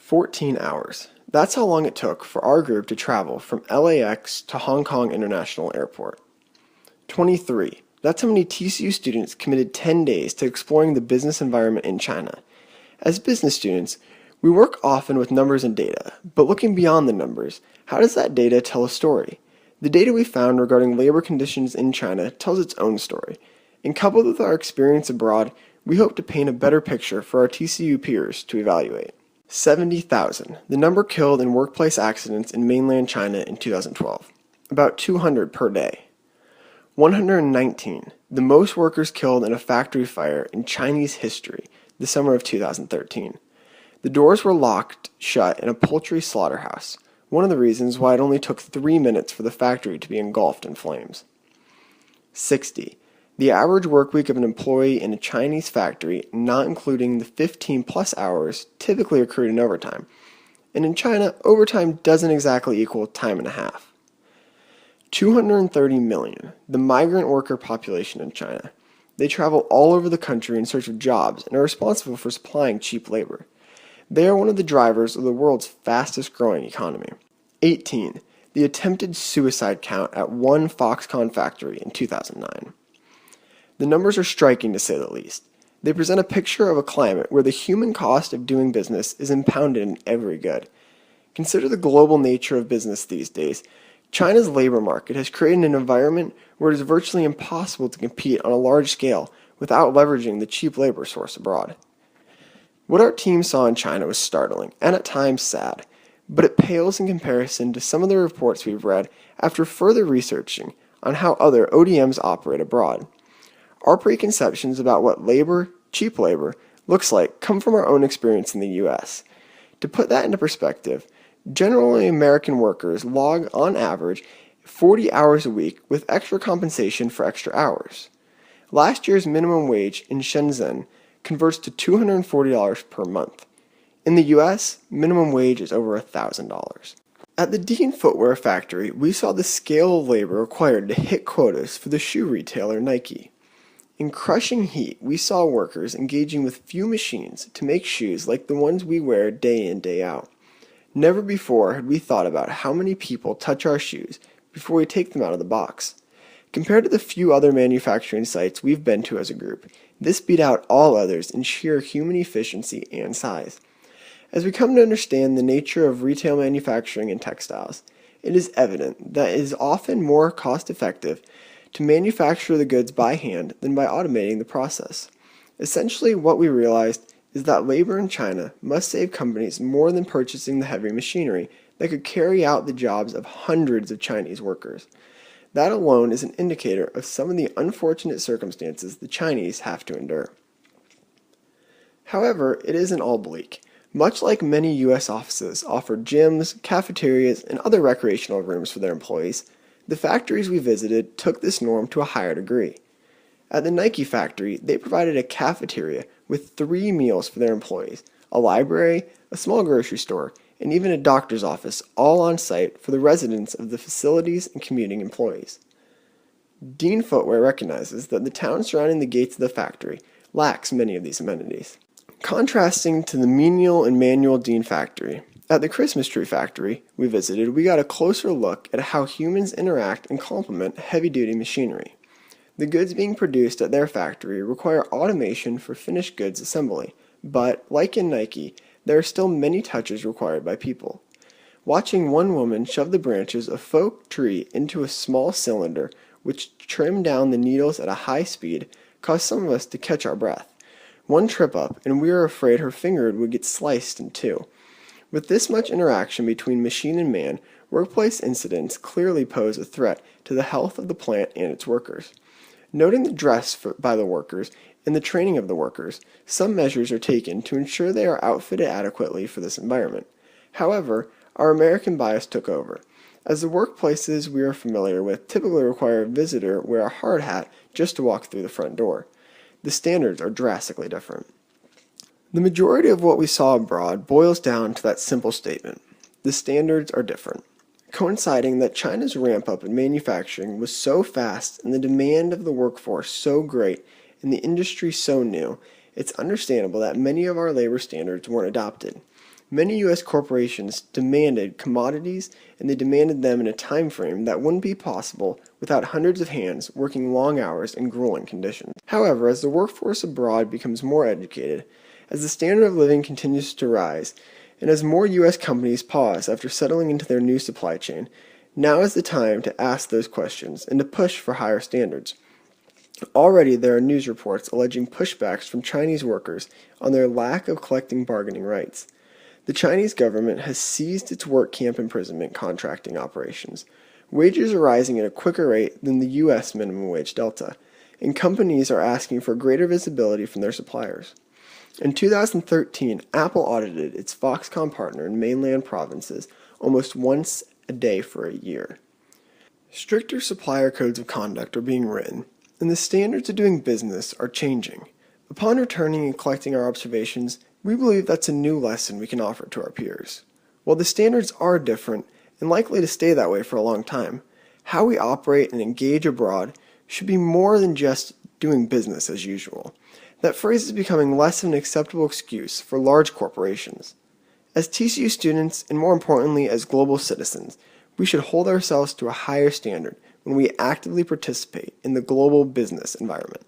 14 hours. That's how long it took for our group to travel from LAX to Hong Kong International Airport. 23. That's how many TCU students committed 10 days to exploring the business environment in China. As business students, we work often with numbers and data, but looking beyond the numbers, how does that data tell a story? The data we found regarding labor conditions in China tells its own story, and coupled with our experience abroad, we hope to paint a better picture for our TCU peers to evaluate. 70,000, the number killed in workplace accidents in mainland China in 2012, about 200 per day. 119, the most workers killed in a factory fire in Chinese history, the summer of 2013. The doors were locked shut in a poultry slaughterhouse, one of the reasons why it only took 3 minutes for the factory to be engulfed in flames. 60, the average work week of an employee in a Chinese factory, not including the 15 plus hours typically accrued in overtime. And in China, overtime doesn't exactly equal time and a half. 230 million, the migrant worker population in China. They travel all over the country in search of jobs and are responsible for supplying cheap labor. They are one of the drivers of the world's fastest growing economy. 18, the attempted suicide count at one Foxconn factory in 2009. The numbers are striking to say the least. They present a picture of a climate where the human cost of doing business is impounded in every good. Consider the global nature of business these days. China's labor market has created an environment where it is virtually impossible to compete on a large scale without leveraging the cheap labor source abroad. What our team saw in China was startling and at times sad, but it pales in comparison to some of the reports we've read after further researching on how other ODMs operate abroad. Our preconceptions about what labor, cheap labor, looks like come from our own experience in the US. To put that into perspective, generally American workers log, on average, 40 hours a week with extra compensation for extra hours. Last year's minimum wage in Shenzhen converts to $240 per month. In the US, minimum wage is over $1,000. At the Dean Footwear factory, we saw the scale of labor required to hit quotas for the shoe retailer Nike. In crushing heat, we saw workers engaging with few machines to make shoes like the ones we wear day in, day out. Never before had we thought about how many people touch our shoes before we take them out of the box. Compared to the few other manufacturing sites we've been to as a group, this beat out all others in sheer human efficiency and size. As we come to understand the nature of retail manufacturing and textiles, it is evident that it is often more cost-effective to manufacture the goods by hand than by automating the process. Essentially, what we realized is that labor in China must save companies more than purchasing the heavy machinery that could carry out the jobs of hundreds of Chinese workers. That alone is an indicator of some of the unfortunate circumstances the Chinese have to endure. However, it isn't all bleak. Much like many U.S. offices offer gyms, cafeterias, and other recreational rooms for their employees, the factories we visited took this norm to a higher degree. At the Nike factory, they provided a cafeteria with 3 meals for their employees, a library, a small grocery store, and even a doctor's office, all on site for the residents of the facilities and commuting employees. Dean Footwear recognizes that the town surrounding the gates of the factory lacks many of these amenities. Contrasting to the menial and manual Dean factory, at the Christmas tree factory we visited, we got a closer look at how humans interact and complement heavy-duty machinery. The goods being produced at their factory require automation for finished goods assembly, but, like in Nike, there are still many touches required by people. Watching one woman shove the branches of faux tree into a small cylinder which trimmed down the needles at a high speed caused some of us to catch our breath. One trip up, and we were afraid her finger would get sliced in two. With this much interaction between machine and man, workplace incidents clearly pose a threat to the health of the plant and its workers. Noting the dress by the workers and the training of the workers, some measures are taken to ensure they are outfitted adequately for this environment. However, our American bias took over, as the workplaces we are familiar with typically require a visitor wear a hard hat just to walk through the front door. The standards are drastically different. The majority of what we saw abroad boils down to that simple statement: the standards are different. Coinciding that China's ramp-up in manufacturing was so fast and the demand of the workforce so great and the industry so new, it's understandable that many of our labor standards weren't adopted. Many U.S. corporations demanded commodities, and they demanded them in a time frame that wouldn't be possible without hundreds of hands working long hours in grueling conditions. However, as the workforce abroad becomes more educated, as the standard of living continues to rise, and as more U.S. companies pause after settling into their new supply chain, now is the time to ask those questions and to push for higher standards. Already there are news reports alleging pushbacks from Chinese workers on their lack of collective bargaining rights. The Chinese government has seized its work camp imprisonment contracting operations. Wages are rising at a quicker rate than the U.S. minimum wage delta, and companies are asking for greater visibility from their suppliers. In 2013, Apple audited its Foxconn partner in mainland provinces almost once a day for a year. Stricter supplier codes of conduct are being written, and the standards of doing business are changing. Upon returning and collecting our observations, we believe that's a new lesson we can offer to our peers. While the standards are different and likely to stay that way for a long time, how we operate and engage abroad should be more than just doing business as usual. That phrase is becoming less of an acceptable excuse for large corporations. As TCU students, and more importantly as global citizens, we should hold ourselves to a higher standard when we actively participate in the global business environment.